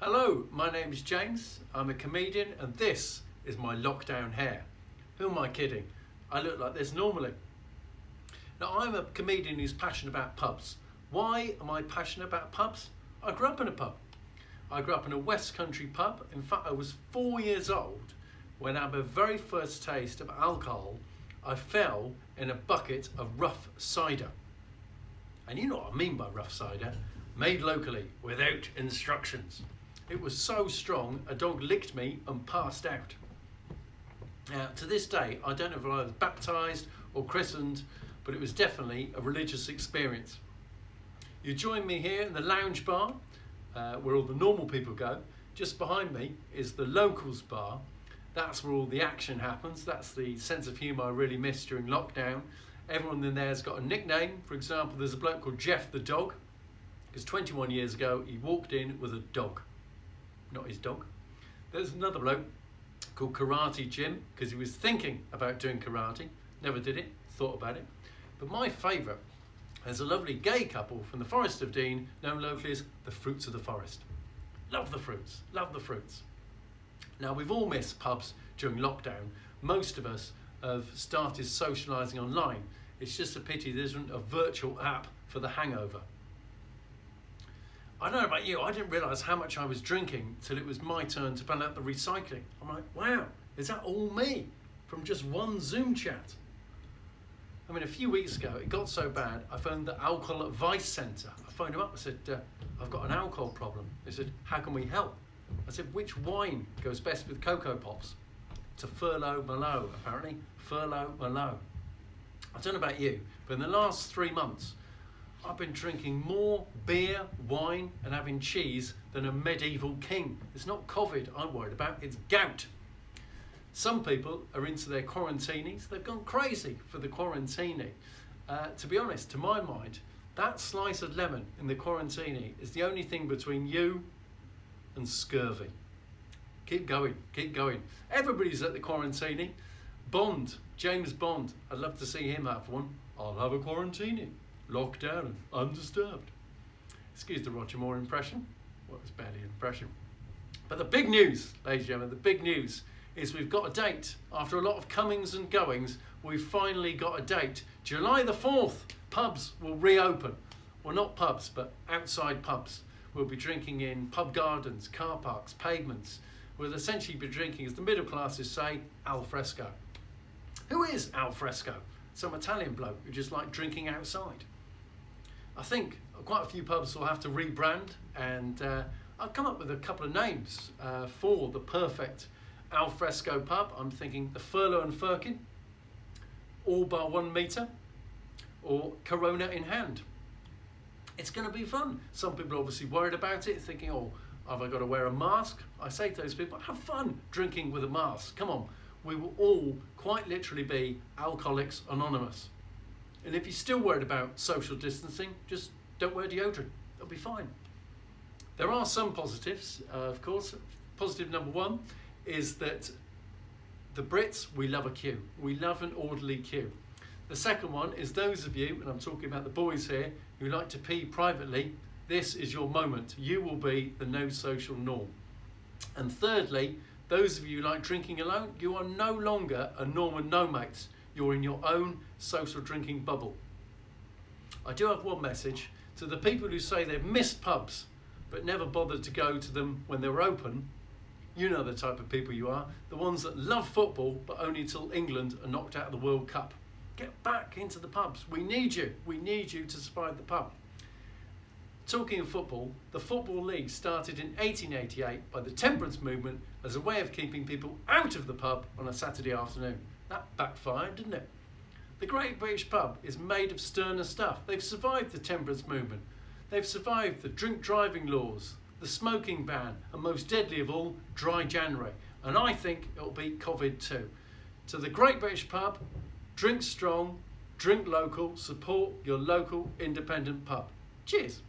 Hello, my name is James. I'm a comedian and this is my lockdown hair. Who am I kidding? I look like this normally. Now, I'm a comedian who's passionate about pubs. Why am I passionate about pubs? I grew up in a pub. I grew up in a West Country pub. In fact, I was 4 years old when I had my very first taste of alcohol. I fell in a bucket of rough cider. And you know what I mean by rough cider? Made locally, without instructions. It was so strong, a dog licked me and passed out. Now, to this day, I don't know if I was baptised or christened, but it was definitely a religious experience. You join me here in the lounge bar, where all the normal people go. Just behind me is the locals bar. That's where all the action happens. That's the sense of humour I really missed during lockdown. Everyone in there's got a nickname. For example, there's a bloke called Jeff the dog, because 21 years ago he walked in with a dog. Not his dog. There's another bloke called Karate Jim, because he was thinking about doing karate, never did it, thought about it. But my favourite, there's a lovely gay couple from the Forest of Dean, known locally as the Fruits of the Forest. Love the fruits, love the fruits. Now, we've all missed pubs during lockdown. Most of us have started socialising online. It's just a pity there isn't a virtual app for the hangover. I don't know about you, I didn't realise how much I was drinking till it was my turn to plan out the recycling. I'm like, wow, is that all me? From just one Zoom chat. I mean, a few weeks ago, it got so bad, I phoned the Alcohol Advice Centre. I phoned them up, I said, I've got an alcohol problem. They said, how can we help? I said, which wine goes best with Cocoa Pops? It's a Furlough Merlot, apparently. Furlough Merlot. I don't know about you, but in the last 3 months, I've been drinking more beer, wine, and having cheese than a medieval king. It's not COVID I'm worried about, it's gout. Some people are into their quarantinis. They've gone crazy for the quarantini. To be honest, to my mind, that slice of lemon in the quarantini is the only thing between you and scurvy. Keep going, keep going. Everybody's at the quarantini. Bond, James Bond, I'd love to see him have one. I'll have a quarantini. Locked down and undisturbed. Excuse the Roger Moore impression. Well, it's barely an impression. But the big news, ladies and gentlemen, the big news is we've got a date. After a lot of comings and goings, we've finally got a date. July the 4th, pubs will reopen. Well, not pubs, but outside pubs. We'll be drinking in pub gardens, car parks, pavements. We'll essentially be drinking, as the middle classes say, al fresco. Who is al fresco? Some Italian bloke who just like drinking outside. I think quite a few pubs will have to rebrand, and I've come up with a couple of names for the perfect al fresco pub. I'm thinking the Furlough and Firkin, all bar 1 metre, or Corona in hand. It's going to be fun. Some people are obviously worried about it, thinking, oh, have I got to wear a mask? I say to those people, have fun drinking with a mask. Come on, we will all quite literally be Alcoholics Anonymous. And if you're still worried about social distancing, just don't wear deodorant. It'll be fine. There are some positives, of course. Positive number 1 is that the Brits, we love a queue. We love an orderly queue. The second one is those of you, and I'm talking about the boys here, who like to pee privately, this is your moment. You will be the no social norm. And thirdly, those of you who like drinking alone, you are no longer a norm and no mates. You're in your own social drinking bubble. I do have one message to the people who say they've missed pubs but never bothered to go to them when they were open. You know the type of people you are, the ones that love football but only until England are knocked out of the World Cup. Get back into the pubs. We need you. We need you to survive the pub. Talking of football, the Football League started in 1888 by the temperance movement as a way of keeping people out of the pub on a Saturday afternoon. That backfired, didn't it? The Great British Pub is made of sterner stuff. They've survived the temperance movement. They've survived the drink driving laws, the smoking ban, and most deadly of all, dry January. And I think it'll beat COVID too. To the Great British Pub, drink strong, drink local, support your local independent pub. Cheers.